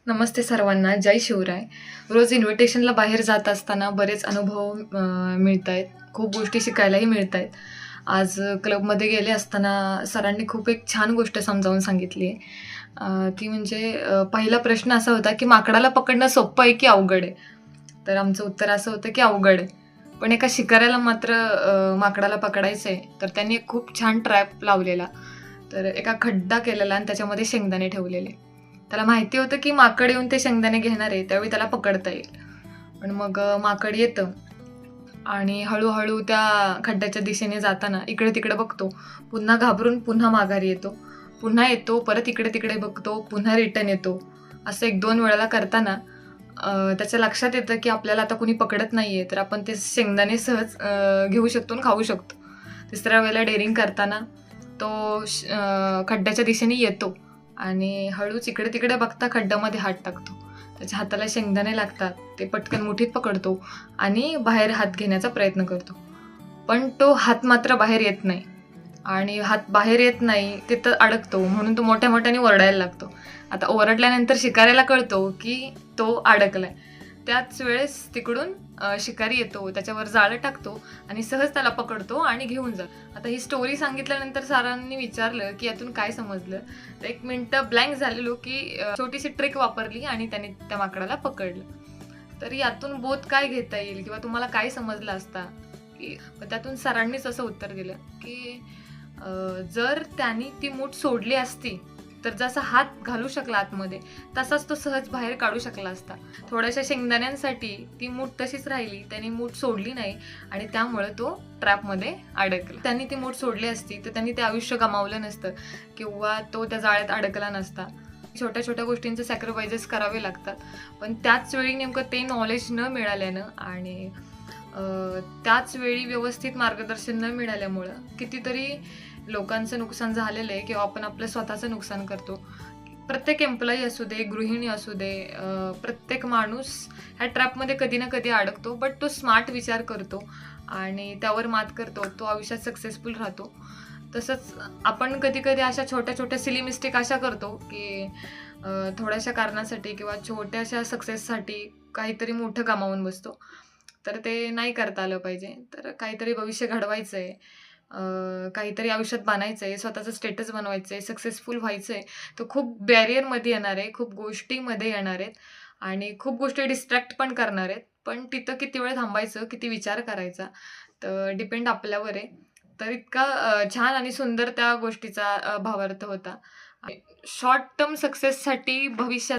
नमस्ते सर्वांना. जय शिवराय. रोज इन्व्हिटेशनला बाहेर जात असताना बरेच अनुभव मिळत आहेत. खूप गोष्टी शिकायलाही मिळत आहेत. आज क्लबमध्ये गेले असताना सरांनी खूप एक छान गोष्ट समजावून सांगितली आहे. ती म्हणजे पहिला प्रश्न असा होता, की माकडाला पकडणं सोपं आहे की अवघड आहे? तर आमचं उत्तर असं होतं, की अवघड आहे. पण एका शिकाऱ्याला मात्र माकडाला पकडायचं आहे, तर त्यांनी एक खूप छान ट्रॅप लावलेला. तर एका खड्डा केलेला आणि त्याच्यामध्ये शेंगदाणे ठेवलेले. त्याला माहिती होतं, की माकड येऊन ते शेंगदाणे घेणार आहे, त्यावेळी त्याला पकडता येईल. पण मग माकड येतं आणि हळू त्या खड्ड्याच्या दिशेने जाताना इकडे-तिकडे बघतो. पुन्हा घाबरून पुन्हा माघारी येतो. पुन्हा येतो, परत इकडे-तिकडे बघतो, पुन्हा रिटर्न येतो. असं 1-2 वेळेला करताना त्याच्या लक्षात येतं, की आपल्याला आता कोणी पकडत नाहीये, तर आपण ते शेंगदाणे सहज घेऊ शकतो आणि खाऊ शकतो. तिसऱ्या वेळेला डेअरिंग करताना तो खड्ड्याच्या दिशेने येतो आणि हळूच इकडे-तिकडे बघता खड्ड्यामध्ये हात टाकतो. त्याच्या हाताला शेंगदाणे लागतात. ते पटकन मुठीत पकडतो आणि बाहेर हात घेण्याचा प्रयत्न करतो. पण तो हात मात्र बाहेर येत नाही आणि हात बाहेर येत नाही, तिथं अडकतो. म्हणून तो मोठ्या-मोठ्याने ओरडायला लागतो. आता ओरडल्यानंतर शिकाऱ्याला कळतो, की तो अडकलाय. त्याच वेळेस तिकडून शिकारी येतो, त्याच्यावर जाळं टाकतो आणि सहज त्याला पकडतो आणि घेऊन जातो. आता ही स्टोरी सांगितल्यानंतर सरांनी विचारलं, की यातून काय समजलं? तर 1 मिनिटं ब्लँक झालेलो, की छोटीशी ट्रिक वापरली आणि त्याने त्या माकडाला पकडलं. तर यातून बोध काय घेता येईल किंवा तुम्हाला काय समजलं असता? की मग त्यातून सरांनीच असं उत्तर दिलं, की जर त्यानी ती मूठ सोडली असती, तर जसा हात घालू शकला आतमध्ये, तसाच तो सहज बाहेर काढू शकला असता. थोड्याशा शेंगदाण्यांसाठी ती मूठ तशीच राहिली, त्याने मूठ सोडली नाही आणि त्यामुळे तो ट्रॅपमध्ये अडकला. त्यांनी ती मूठ सोडली असती, तर त्यांनी ते आयुष्य गमावलं नसतं किंवा तो त्या जाळ्यात अडकला नसता. छोट्या-छोट्या गोष्टींचे सॅक्रिफाइसेस करावे लागतात. पण त्याच वेळी नेमकं ते नॉलेज न मिळाल्यानं आणि त्याच वेळी व्यवस्थित मार्गदर्शन न मिळाल्यामुळं कितीतरी लोकांचं नुकसान झालेलं आहे किंवा आपण आपलं स्वतःचं नुकसान करतो. प्रत्येक एम्प्लॉयी असू दे, गृहिणी असू दे, प्रत्येक माणूस ह्या ट्रॅपमध्ये कधी ना कधी अडकतो. बट तो स्मार्ट विचार करतो आणि त्यावर मात करतो. तो आयुष्यात सक्सेसफुल राहतो. तसंच आपण कधी-कधी अशा छोट्या-छोट्या सिली मिस्टेक अशा करतो, की थोड्याशा कारणासाठी किंवा छोट्याशा सक्सेससाठी काहीतरी मोठं गमावून बसतो. तर ते नाही करता आलं पाहिजे. तर काहीतरी भविष्य घडवायचं आहे, काहीतरी आयुष्यात बनायचं आहे, स्वतःचं स्टेटस बनवायचं आहे, सक्सेसफुल व्हायचं आहे, तर खूप बॅरियरमध्ये येणार आहे, खूप गोष्टीमध्ये येणार आहेत आणि खूप गोष्टी डिस्ट्रॅक्ट पण करणार आहेत. पण तिथं किती वेळ थांबायचं, किती विचार करायचा, तर डिपेंड आपल्यावर आहे. तर इतका छान आणि सुंदर त्या गोष्टीचा भावार्थ होता. शॉर्ट टर्म सक्सेससाठी भविष्यात